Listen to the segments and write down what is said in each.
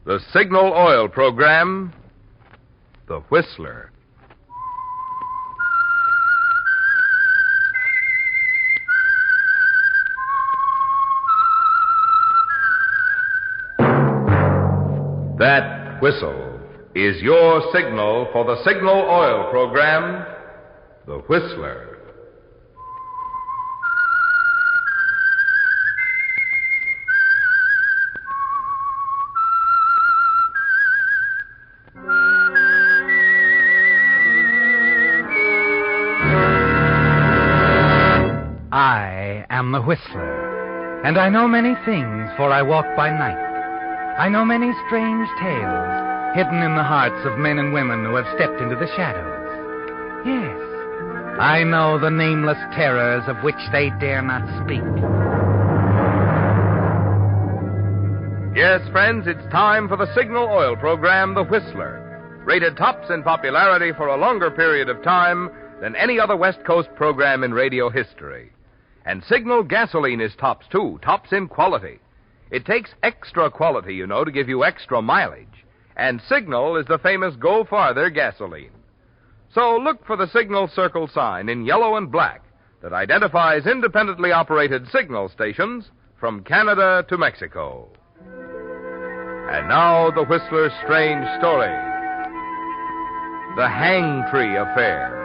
The Signal Oil Program, The Whistler. That whistle is your signal for the Signal Oil Program, The Whistler. I am the Whistler, and I know many things, for I walk by night. I know many strange tales hidden in the hearts of men and women who have stepped into the shadows. Yes, I know the nameless terrors of which they dare not speak. Yes, friends, it's time for the Signal Oil Program, The Whistler. Rated tops in popularity for a longer period of time than any other West Coast program in radio history. And Signal gasoline is tops, too, tops in quality. It takes extra quality, you know, to give you extra mileage. And Signal is the famous Go Farther gasoline. So look for the Signal Circle sign in yellow and black that identifies independently operated signal stations from Canada to Mexico. And now the Whistler's strange story. The Hangtree Affair.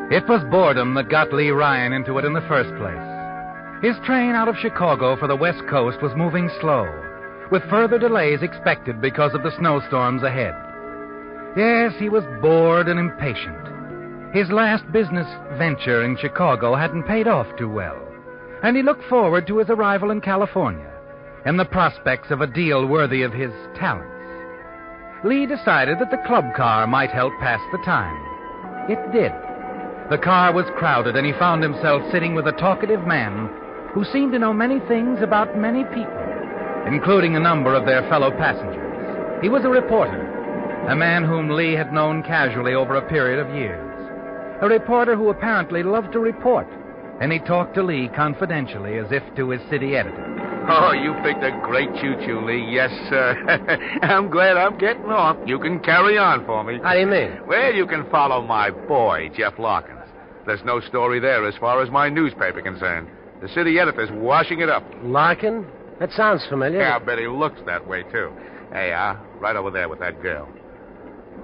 It was boredom that got Lee Ryan into it in the first place. His train out of Chicago for the West Coast was moving slow, with further delays expected because of the snowstorms ahead. Yes, he was bored and impatient. His last business venture in Chicago hadn't paid off too well, and he looked forward to his arrival in California and the prospects of a deal worthy of his talents. Lee decided that the club car might help pass the time. It did. The car was crowded, and he found himself sitting with a talkative man who seemed to know many things about many people, including a number of their fellow passengers. He was a reporter, a man whom Lee had known casually over a period of years. A reporter who apparently loved to report, and he talked to Lee confidentially as if to his city editor. Oh, you picked a great choo-choo, Lee. Yes, sir. I'm glad I'm getting off. You can carry on for me. How do you mean? Well, you can follow my boy, Jeff Larkins. There's no story there as far as my newspaper concerned. The city editor's washing it up. Larkin? That sounds familiar. Yeah, I bet he looks that way, too. Hey, right over there with that girl.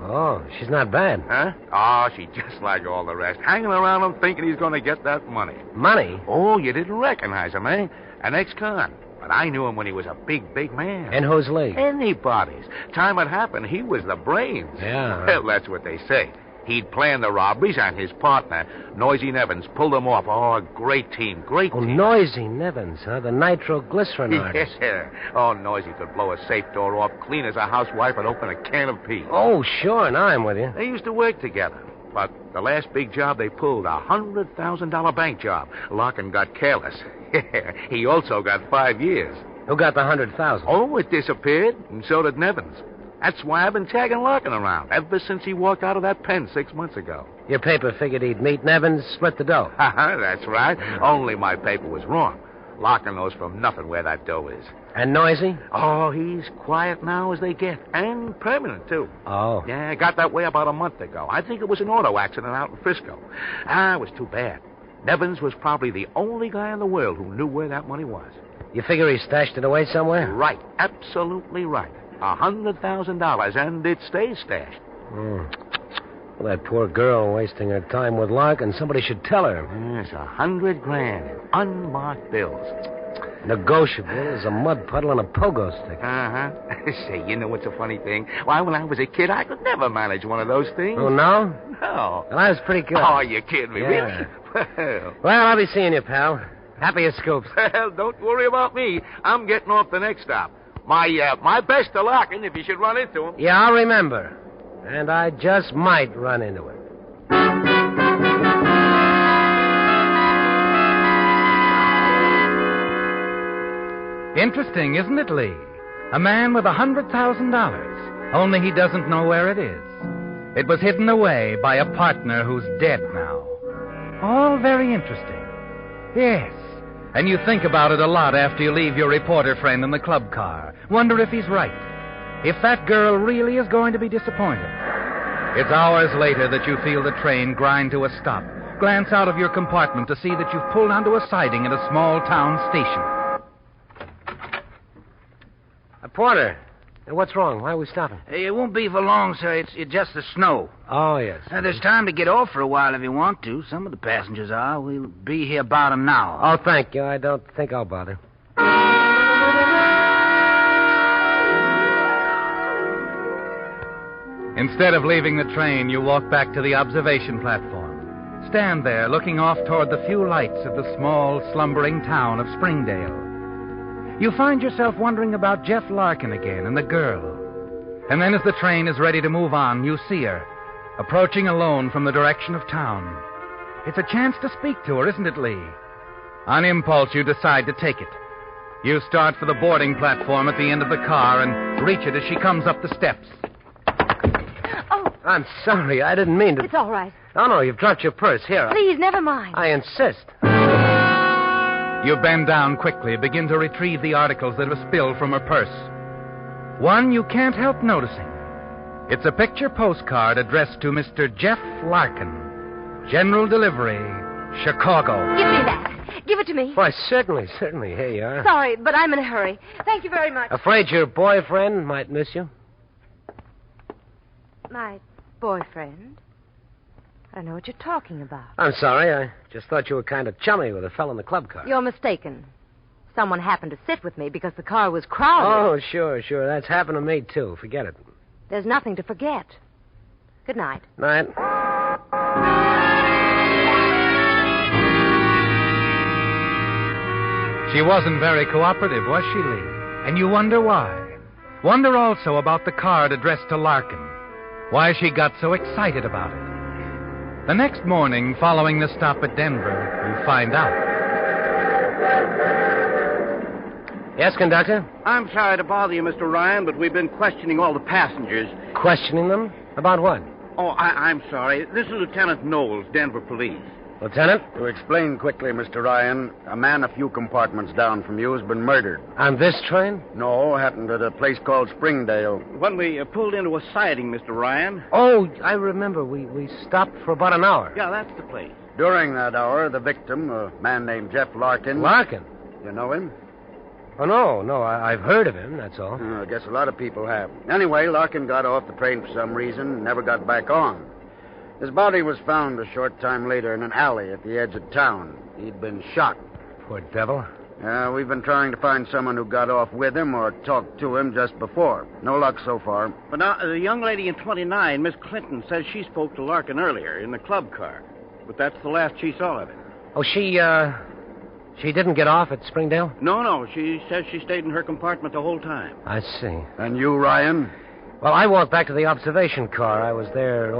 Oh, she's not bad. Huh? Oh, she's just like all the rest. Hanging around him thinking he's going to get that money. Money? Oh, you didn't recognize him, eh? An ex-con. But I knew him when he was a big, big man. And who's Lee? Anybody's. Time it happened, he was the brains. Yeah. Well, that's what they say. He'd planned the robberies, and his partner, Noisy Nevins, pulled them off. Oh, great team, great team. Oh, Noisy Nevins, huh? The nitroglycerin artist. Yeah. Oh, Noisy could blow a safe door off clean as a housewife and open a can of peas. Oh, sure, now I'm with you. They used to work together. But the last big job they pulled, a $100,000 bank job, Larkin got careless. He also got 5 years. Who got the $100,000? Oh, it disappeared, and so did Nevins. That's why I've been tagging Larkin around ever since he walked out of that pen 6 months ago. Your paper figured he'd meet Nevins, split the dough. That's right. Only my paper was wrong. Larkin knows from nothing where that dough is. And Noisy? Oh, he's quiet now as they get. And permanent, too. Oh. Yeah, got that way about a month ago. I think it was an auto accident out in Frisco. It was too bad. Nevins was probably the only guy in the world who knew where that money was. You figure he stashed it away somewhere? Right. Absolutely right. $100,000, and it stays stashed. Well, that poor girl wasting her time with Larkin. Somebody should tell her. Yes, $100,000 in unmarked bills. Negotiable as a mud puddle and a pogo stick. Say, you know what's a funny thing? Why, when I was a kid, I could never manage one of those things. Oh, no? No. Well, I was pretty good. Oh, you kidding me, Yeah. really? Well, I'll be seeing you, pal. Happy as scoops. Well, don't worry about me. I'm getting off the next stop. My best to Larkin if you should run into him. Yeah, I'll remember. And I just might run into it. Interesting, isn't it, Lee? A man with $100,000, only he doesn't know where it is. It was hidden away by a partner who's dead now. All very interesting. Yes. And you think about it a lot after you leave your reporter friend in the club car. Wonder if he's right. If that girl really is going to be disappointed. It's hours later that you feel the train grind to a stop. Glance out of your compartment to see that you've pulled onto a siding at a small town station. Porter, what's wrong? Why are we stopping? Hey, it won't be for long, sir. It's just the snow. Oh, yes. There's time to get off for a while if you want to. Some of the passengers are. We'll be here about an hour. Oh, thank you. I don't think I'll bother. Instead of leaving the train, you walk back to the observation platform. Stand there, looking off toward the few lights of the small, slumbering town of Springdale. You find yourself wondering about Jeff Larkin again and the girl. And then as the train is ready to move on, you see her, approaching alone from the direction of town. It's a chance to speak to her, isn't it, Lee? On impulse, you decide to take it. You start for the boarding platform at the end of the car and reach it as she comes up the steps. Oh. I'm sorry. I didn't mean to... It's all right. Oh, no, you've dropped your purse. Here. Please, never mind. I insist. You bend down quickly, begin to retrieve the articles that have spilled from her purse. One you can't help noticing. It's a picture postcard addressed to Mr. Jeff Larkin. General Delivery, Chicago. Give me that. Give it to me. Why, certainly. Here you are. Sorry, but I'm in a hurry. Thank you very much. Afraid your boyfriend might miss you? My boyfriend? I don't know what you're talking about. I'm sorry. I just thought you were kind of chummy with a fellow in the club car. You're mistaken. Someone happened to sit with me because the car was crowded. Oh, sure. That's happened to me, too. Forget it. There's nothing to forget. Good night. Night. She wasn't very cooperative, was she, Lee? And you wonder why. Wonder also about the card addressed to Larkin. Why she got so excited about it. The next morning, following the stop at Denver, you find out. Yes, conductor? I'm sorry to bother you, Mr. Ryan, but we've been questioning all the passengers. Questioning them? About what? Oh, I'm sorry. This is Lieutenant Knowles, Denver Police. Lieutenant? To explain quickly, Mr. Ryan, a man a few compartments down from you has been murdered. On this train? No, happened at a place called Springdale. When we pulled into a siding, Mr. Ryan. Oh, I remember. We stopped for about an hour. Yeah, that's the place. During that hour, the victim, a man named Jeff Larkin... Larkin? You know him? Oh, no. I've heard of him, that's all. I guess a lot of people have. Anyway, Larkin got off the train for some reason and never got back on. His body was found a short time later in an alley at the edge of town. He'd been shot. Poor devil. We've been trying to find someone who got off with him or talked to him just before. No luck so far. But now, the young lady in 29, Miss Clinton, says she spoke to Larkin earlier in the club car. But that's the last she saw of him. Oh, she didn't get off at Springdale? No. She says she stayed in her compartment the whole time. I see. And you, Ryan? Well, I walked back to the observation car. I was there,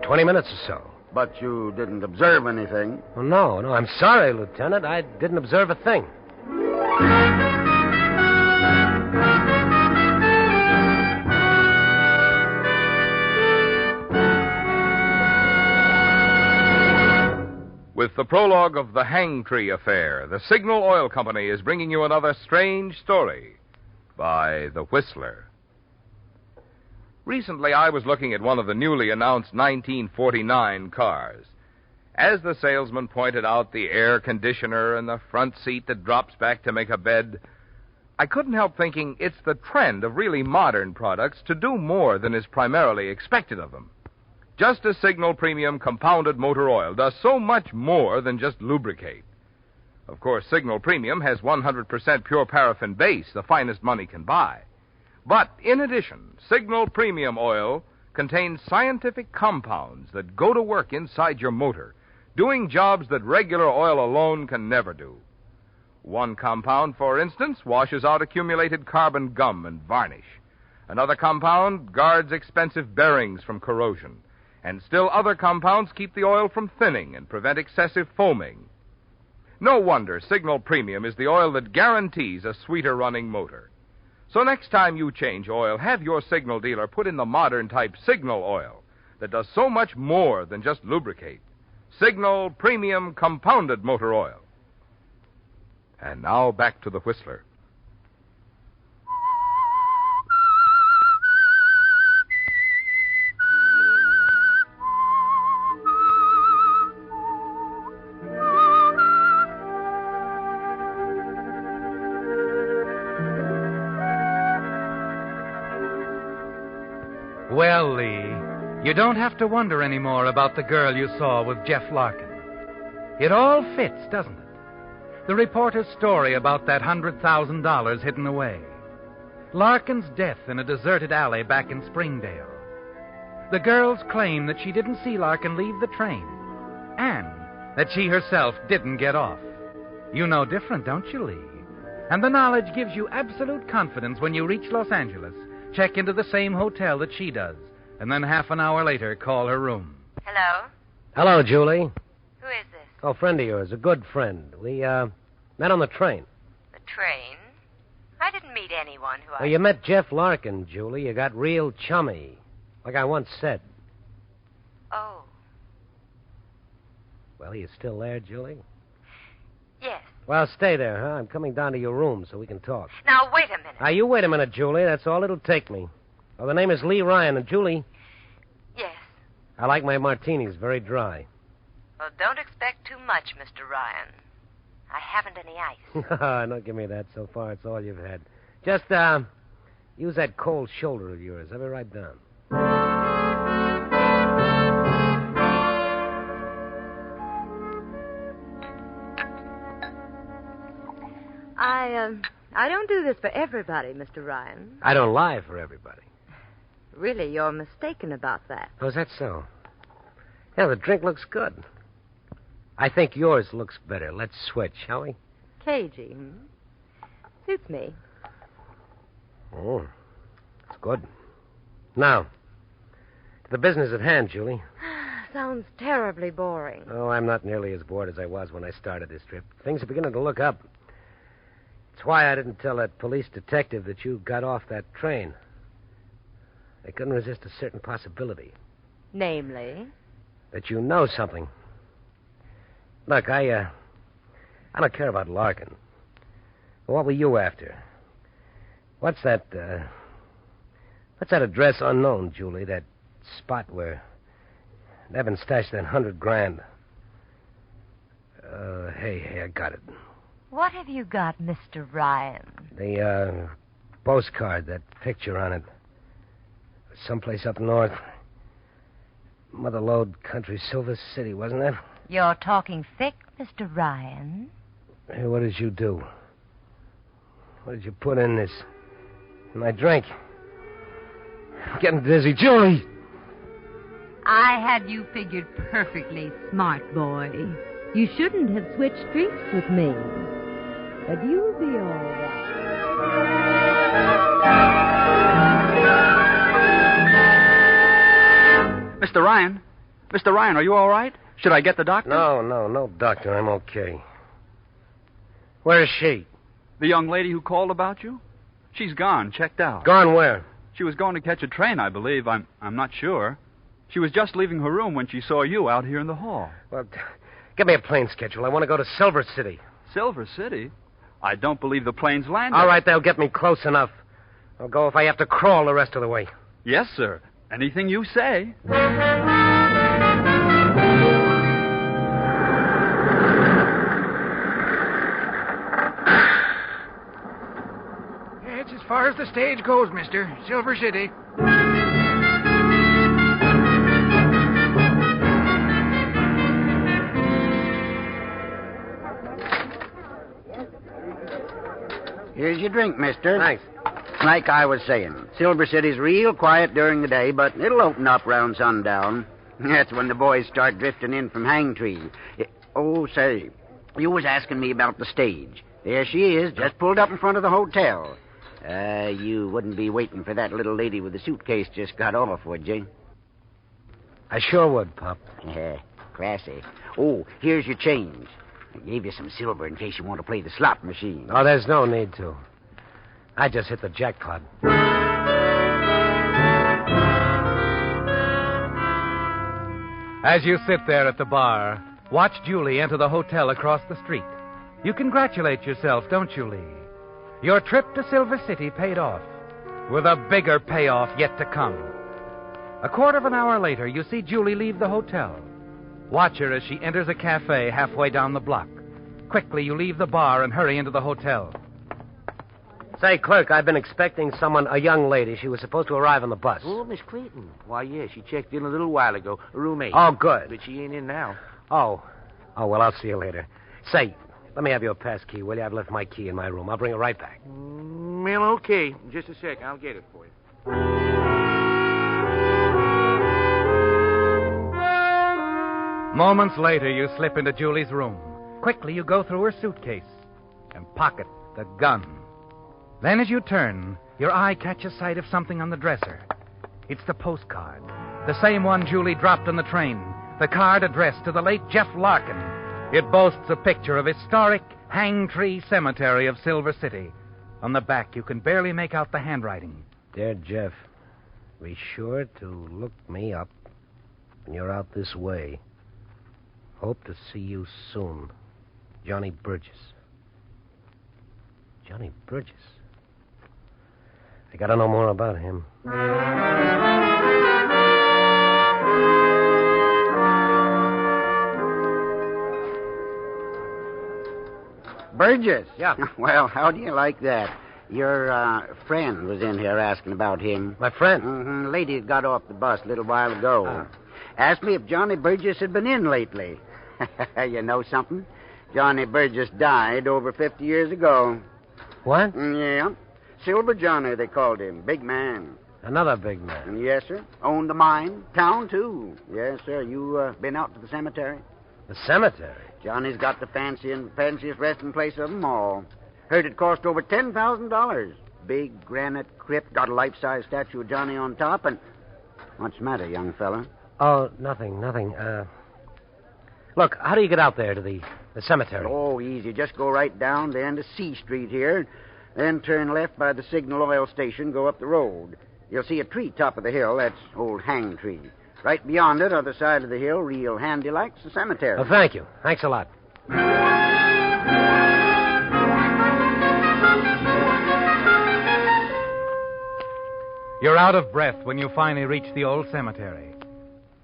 20 minutes or so. But you didn't observe anything. Oh, no. I'm sorry, Lieutenant. I didn't observe a thing. With the prologue of the Hangtree affair, the Signal Oil Company is bringing you another strange story by The Whistler. Recently, I was looking at one of the newly announced 1949 cars. As the salesman pointed out the air conditioner and the front seat that drops back to make a bed, I couldn't help thinking it's the trend of really modern products to do more than is primarily expected of them. Just as Signal Premium Compounded Motor Oil does so much more than just lubricate. Of course, Signal Premium has 100% pure paraffin base, the finest money can buy. But in addition, Signal Premium Oil contains scientific compounds that go to work inside your motor, doing jobs that regular oil alone can never do. One compound, for instance, washes out accumulated carbon gum and varnish. Another compound guards expensive bearings from corrosion. And still other compounds keep the oil from thinning and prevent excessive foaming. No wonder Signal Premium is the oil that guarantees a sweeter running motor. So next time you change oil, have your Signal dealer put in the modern type Signal oil that does so much more than just lubricate. Signal Premium Compounded Motor Oil. And now back to the Whistler. Well, Lee, you don't have to wonder anymore about the girl you saw with Jeff Larkin. It all fits, doesn't it? The reporter's story about that $100,000 hidden away. Larkin's death in a deserted alley back in Springdale. The girl's claim that she didn't see Larkin leave the train. And that she herself didn't get off. You know different, don't you, Lee? And the knowledge gives you absolute confidence when you reach Los Angeles, check into the same hotel that she does, and then half an hour later call her room. Hello? Hello, Julie. Who is this? Oh, friend of yours, a good friend. We, met on the train. The train? I didn't meet anyone who Well, you met Jeff Larkin, Julie. You got real chummy. Like I once said. Oh, Well, you still there, Julie? yes. Well, stay there, huh? I'm coming down to your room so we can talk. Now, wait a minute. Now, you wait a minute, Julie. That's all it'll take me. Well, the name is Lee Ryan, and Julie, Yes. I like my martinis very dry. Well, don't expect too much, Mr. Ryan. I haven't any ice. Don't give me that. So far, it's all you've had. Just, use that cold shoulder of yours. Have it right down. I don't do this for everybody, Mr. Ryan. I don't lie for everybody. Really, you're mistaken about that. Oh, is that so? Yeah, the drink looks good. I think yours looks better. Let's switch, shall we? Cagey, Suits me. Oh, it's good. Now, to the business at hand, Julie. Sounds terribly boring. Oh, I'm not nearly as bored as I was when I started this trip. Things are beginning to look up. It's why I didn't tell that police detective that you got off that train. I couldn't resist a certain possibility. Namely? That you know something. Look, I don't care about Larkin. What were you after? What's that address unknown, Julie? That spot where Nevin stashed that $100,000. Hey, I got it. What have you got, Mr. Ryan? The, postcard, that picture on it. Someplace up north. Motherlode Country, Silver City, wasn't it? You're talking thick, Mr. Ryan. Hey, what did you do? What did you put in this? In my drink? I'm getting dizzy. Julie! I had you figured perfectly, smart boy. You shouldn't have switched drinks with me. But you'll be all right. Mr. Ryan? Mr. Ryan, are you all right? Should I get the doctor? No, doctor. I'm okay. Where is she? The young lady who called about you? She's gone, checked out. Gone where? She was going to catch a train, I believe. I'm not sure. She was just leaving her room when she saw you out here in the hall. Well, give me a plane schedule. I want to go to Silver City. Silver City? I don't believe the plane's landed. All right, they'll get me close enough. I'll go if I have to crawl the rest of the way. Yes, sir. Anything you say. It's as far as the stage goes, mister. Silver City. Here's your drink, mister. Thanks. Like I was saying, Silver City's real quiet during the day, but it'll open up round sundown. That's when the boys start drifting in from Hangtree. Oh, say, you was asking me about the stage. There she is, just pulled up in front of the hotel. You wouldn't be waiting for that little lady with the suitcase just got off, would you? I sure would, Pop. Classy. Oh, here's your change. I gave you some silver in case you want to play the slot machine. Oh, there's no need to. I just hit the jackpot. As you sit there at the bar, watch Julie enter the hotel across the street. You congratulate yourself, don't you, Lee? Your trip to Silver City paid off, with a bigger payoff yet to come. A quarter of an hour later, you see Julie leave the hotel. Watch her as she enters a cafe halfway down the block. Quickly, you leave the bar and hurry into the hotel. Say, clerk, I've been expecting someone, a young lady. She was supposed to arrive on the bus. Oh, Miss Clinton. Why, yeah, she checked in a little while ago. Room 8. Oh, good. But she ain't in now. Oh, well, I'll see you later. Say, let me have your pass key, will you? I've left my key in my room. I'll bring it right back. Well, okay. Just a sec. I'll get it for you. Moments later, you slip into Julie's room. Quickly, you go through her suitcase and pocket the gun. Then as you turn, your eye catches sight of something on the dresser. It's the postcard, the same one Julie dropped on the train, the card addressed to the late Jeff Larkin. It boasts a picture of historic Hangtree Cemetery of Silver City. On the back, you can barely make out the handwriting. Dear Jeff, be sure to look me up when you're out this way. Hope to see you soon. Johnny Burgess. Johnny Burgess? I gotta know more about him. Burgess? Yeah. Well, how do you like that? Your friend was in here asking about him. My friend? Mm-hmm. Lady that got off the bus a little while ago. Asked me if Johnny Burgess had been in lately. You know something? Johnny Burgess died over 50 years ago. What? Yeah. Silver Johnny, they called him. Big man. Another big man. Yes, sir. Owned a mine. Town, too. Yes, sir. You been out to the cemetery? The cemetery? Johnny's got the fanciest resting place of them all. Heard it cost over $10,000. Big granite crypt, got a life-size statue of Johnny on top, and... What's the matter, young fella? Oh, nothing. Look, how do you get out there to the cemetery? Oh, easy. Just go right down the end of C Street here, then turn left by the Signal Oil Station, go up the road. You'll see a tree top of the hill. That's old Hangtree. Right beyond it, other side of the hill, real handy like's the cemetery. Oh, thank you. Thanks a lot. You're out of breath when you finally reach the old cemetery.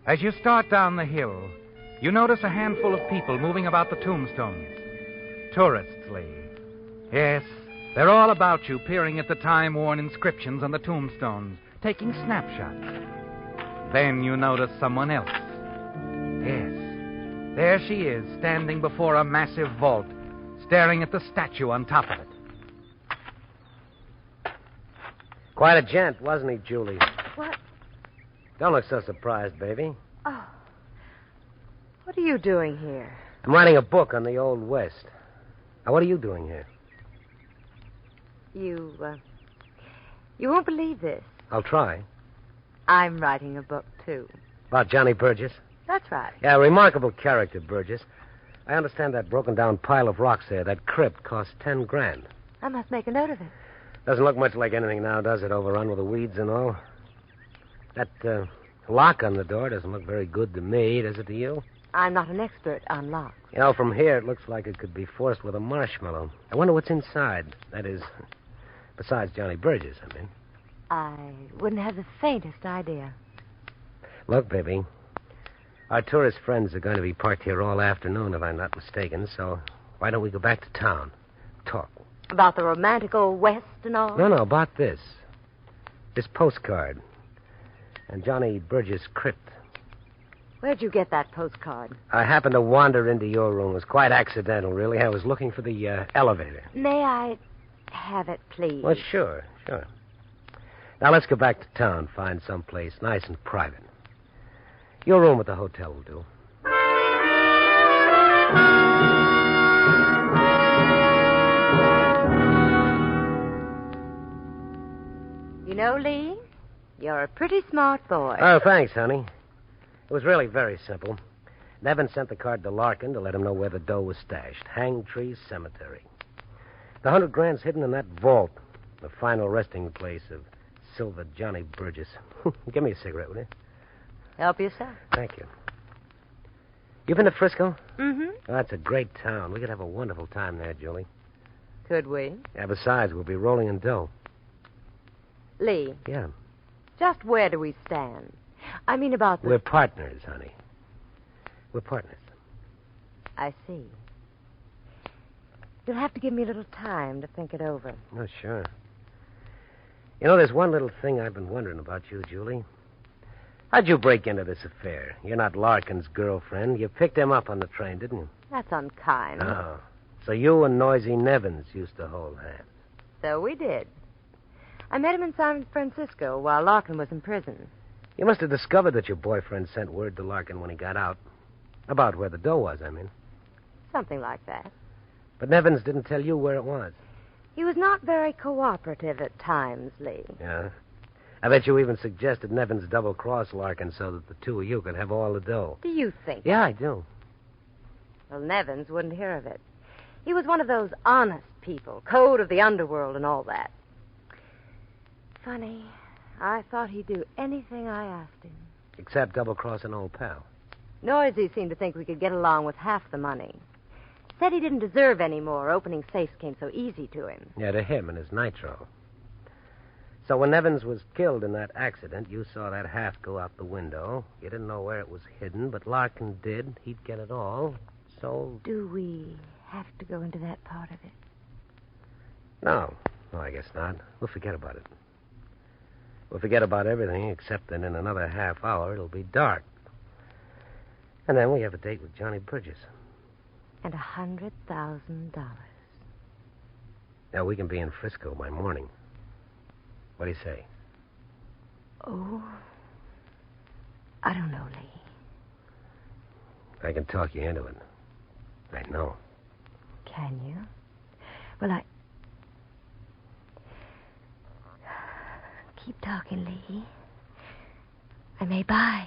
As you start down the hill, you notice a handful of people moving about the tombstones. Tourists, Lee. Yes, they're all about you, peering at the time-worn inscriptions on the tombstones, taking snapshots. Then you notice someone else. Yes, there she is, standing before a massive vault, staring at the statue on top of it. Quite a gent, wasn't he, Julie? What? Don't look so surprised, baby. Oh. What are you doing here? I'm writing a book on the Old West. Now, what are you doing here? You won't believe this. I'll try. I'm writing a book, too. About Johnny Burgess? That's right. Yeah, a remarkable character, Burgess. I understand that broken-down pile of rocks there, that crypt, cost $10,000. I must make a note of it. Doesn't look much like anything now, does it? Overrun with the weeds and all. That lock on the door doesn't look very good to me, does it to you? I'm not an expert on locks. You know, from here, it looks like it could be forced with a marshmallow. I wonder what's inside. That is, besides Johnny Burgess, I mean. I wouldn't have the faintest idea. Look, baby, our tourist friends are going to be parked here all afternoon, if I'm not mistaken, so why don't we go back to town? Talk. About the romantic old West and all? No, about this. This postcard. And Johnny Burgess' crypt. Where'd you get that postcard? I happened to wander into your room. It was quite accidental, really. I was looking for the elevator. May I have it, please? Well, sure. Now, let's go back to town, find some place nice and private. Your room at the hotel will do. You know, Lee, you're a pretty smart boy. Oh, thanks, honey. It was really very simple. Nevin sent the card to Larkin to let him know where the dough was stashed. Hangtree Cemetery. The $100,000's hidden in that vault, the final resting place of Silver Johnny Burgess. Give me a cigarette, will you? Help yourself. Thank you. You been to Frisco? Mm-hmm. Oh, that's a great town. We could have a wonderful time there, Julie. Could we? Yeah, besides, we'll be rolling in dough. Lee, Yeah. just where do we stand? I mean about the... We're partners, honey. We're partners. I see. You'll have to give me a little time to think it over. Oh, sure. You know, there's one little thing I've been wondering about you, Julie. How'd you break into this affair? You're not Larkin's girlfriend. You picked him up on the train, didn't you? That's unkind. Oh. So you and Noisy Nevins used to hold hands. So we did. I met him in San Francisco while Larkin was in prison. You must have discovered that your boyfriend sent word to Larkin when he got out. About where the dough was, I mean. Something like that. But Nevins didn't tell you where it was. He was not very cooperative at times, Lee. Yeah? I bet you even suggested Nevins double-cross Larkin so that the two of you could have all the dough. Do you think? Yeah, I do. Well, Nevins wouldn't hear of it. He was one of those honest people, code of the underworld and all that. Funny, I thought he'd do anything I asked him. Except double-cross an old pal. Noisy seemed to think we could get along with half the money. Said he didn't deserve any more. Opening safes came so easy to him. Yeah, to him and his nitro. So when Nevins was killed in that accident, you saw that half go out the window. You didn't know where it was hidden, but Larkin did. He'd get it all. So... Do we have to go into that part of it? No, I guess not. We'll forget about it. We'll forget about everything except that in another half hour it'll be dark. And then we have a date with Johnny Bridges. And $100,000. Now, we can be in Frisco by morning. What do you say? Oh, I don't know, Lee. I can talk you into it. I know. Can you? Well, Keep talking, Lee. I may buy.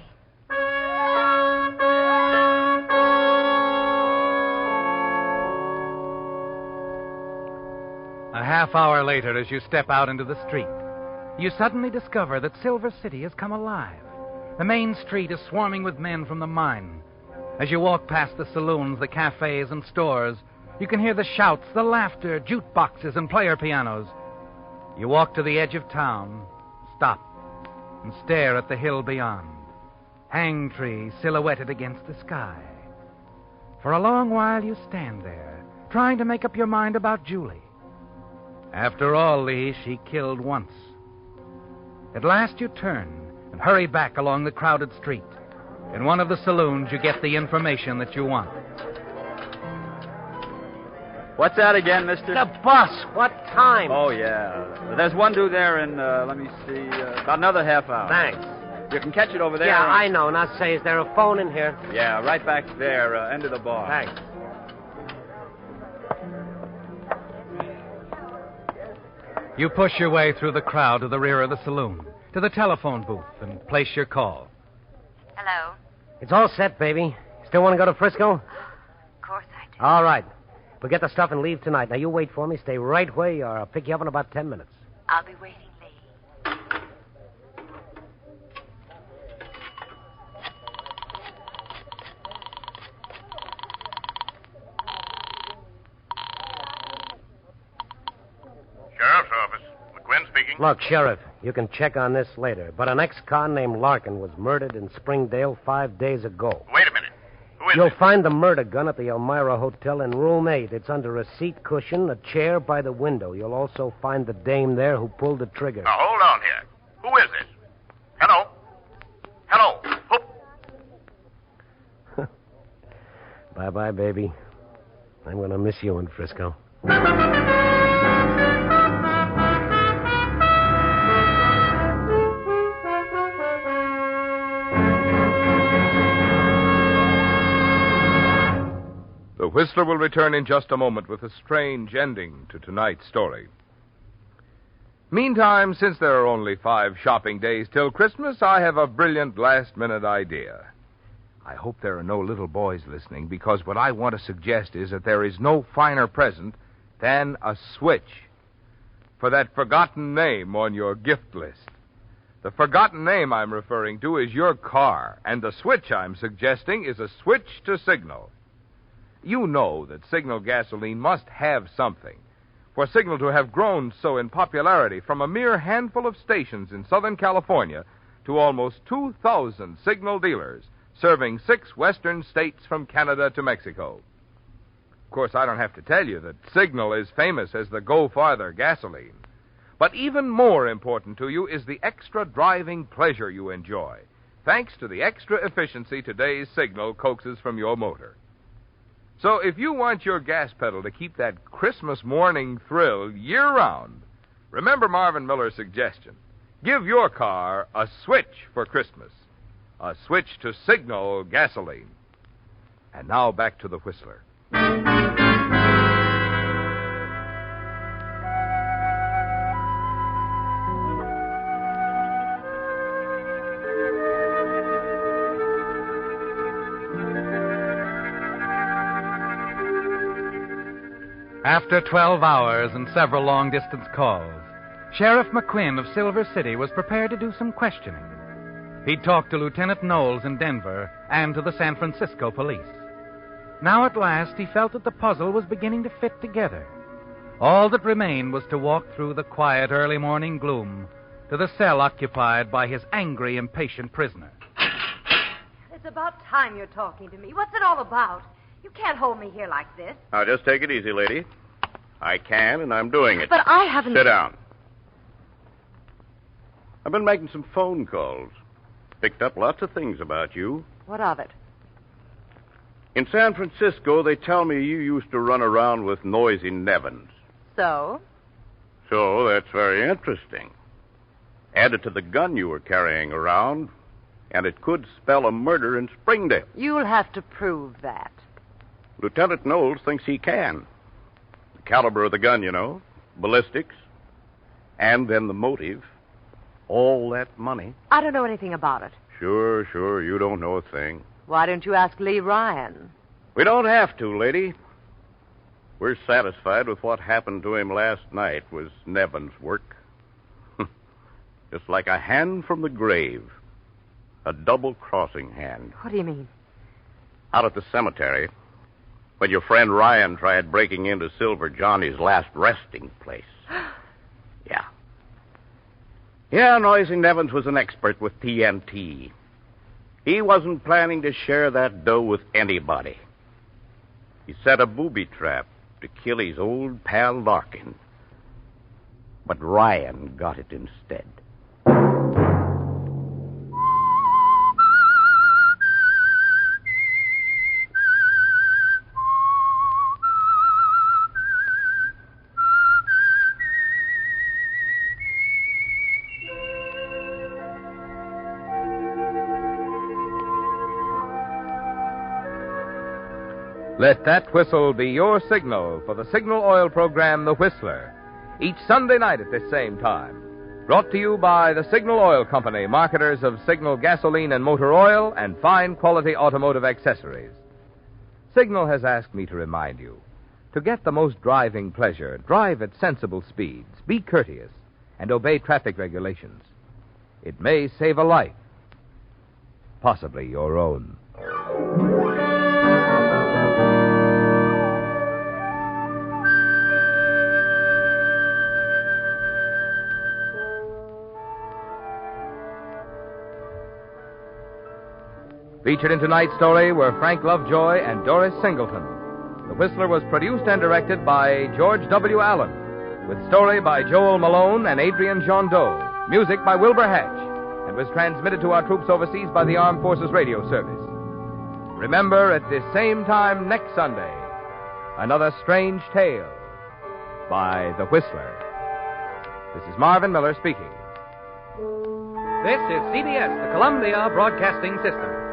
A half hour later, as you step out into the street, you suddenly discover that Silver City has come alive. The main street is swarming with men from the mine. As you walk past the saloons, the cafes, and stores, you can hear the shouts, the laughter, jukeboxes, and player pianos. You walk to the edge of town, stop, and stare at the hill beyond. Hangtree silhouetted against the sky. For a long while you stand there, trying to make up your mind about Julie. After all, Lee, she killed once. At last you turn and hurry back along the crowded street. In one of the saloons, you get the information that you want. What's that again, mister? The bus. What time? Oh, yeah. There's one due there in, let me see, about another half hour. Thanks. You can catch it over there. Yeah, I know. Now, say, is there a phone in here? Yeah, right back there, end of the bar. Thanks. You push your way through the crowd to the rear of the saloon, to the telephone booth, and place your call. Hello? It's all set, baby. Still want to go to Frisco? Of course I do. All right. We'll get the stuff and leave tonight. Now, you wait for me. Stay right where you are. I'll pick you up in about 10 minutes. I'll be waiting, Lee. Sheriff's office. McQuinn speaking. Look, Sheriff, you can check on this later, but an ex-con named Larkin was murdered in Springdale 5 days ago. Wait a minute. Who is You'll it? find the murder gun at the Elmira Hotel in room 8. It's under a seat cushion, a chair by the window. You'll also find the dame there who pulled the trigger. Now, hold on here. Who is this? Hello? Hello? Who? Bye-bye, baby. I'm going to miss you in Frisco. The Whistler will return in just a moment with a strange ending to tonight's story. Meantime, since there are only 5 shopping days till Christmas, I have a brilliant last-minute idea. I hope there are no little boys listening, because what I want to suggest is that there is no finer present than a switch for that forgotten name on your gift list. The forgotten name I'm referring to is your car, and the switch I'm suggesting is a switch to Signal. You know that Signal gasoline must have something. For Signal to have grown so in popularity from a mere handful of stations in Southern California to almost 2,000 Signal dealers, serving 6 western states from Canada to Mexico. Of course, I don't have to tell you that Signal is famous as the Go Farther gasoline. But even more important to you is the extra driving pleasure you enjoy, thanks to the extra efficiency today's Signal coaxes from your motor. So if you want your gas pedal to keep that Christmas morning thrill year-round, remember Marvin Miller's suggestion. Give your car a switch for Christmas. A switch to Signal gasoline. And now back to the Whistler. After 12 hours and several long-distance calls, Sheriff McQuinn of Silver City was prepared to do some questioning. He talked to Lieutenant Knowles in Denver and to the San Francisco police. Now at last he felt that the puzzle was beginning to fit together. All that remained was to walk through the quiet early morning gloom to the cell occupied by his angry, impatient prisoner. It's about time you're talking to me. What's it all about? You can't hold me here like this. Now, just take it easy, lady. I can, and I'm doing it. But I haven't... Sit down. I've been making some phone calls. Picked up lots of things about you. What of it? In San Francisco, they tell me you used to run around with Noisy Nevins. So? So, that's very interesting. Add it to the gun you were carrying around, and it could spell a murder in Springdale. You'll have to prove that. Lieutenant Knowles thinks he can. The caliber of the gun, you know, ballistics, and then the motive. All that money. I don't know anything about it. Sure, you don't know a thing. Why don't you ask Lee Ryan? We don't have to, lady. We're satisfied with what happened to him last night was Nevin's work. Just like a hand from the grave. A double-crossing hand. What do you mean? Out at the cemetery, when your friend Ryan tried breaking into Silver Johnny's last resting place. Yeah. Yeah, Noisy Nevins was an expert with TNT. He wasn't planning to share that dough with anybody. He set a booby trap to kill his old pal Larkin. But Ryan got it instead. Let that whistle be your signal for the Signal Oil program, The Whistler, each Sunday night at this same time. Brought to you by the Signal Oil Company, marketers of Signal gasoline and motor oil and fine quality automotive accessories. Signal has asked me to remind you, to get the most driving pleasure, drive at sensible speeds, be courteous, and obey traffic regulations. It may save a life, possibly your own. Featured in tonight's story were Frank Lovejoy and Doris Singleton. The Whistler was produced and directed by George W. Allen, with story by Joel Malone and Adrian Jondeau, music by Wilbur Hatch, and was transmitted to our troops overseas by the Armed Forces Radio Service. Remember, at this same time next Sunday, another strange tale by The Whistler. This is Marvin Miller speaking. This is CBS, the Columbia Broadcasting System.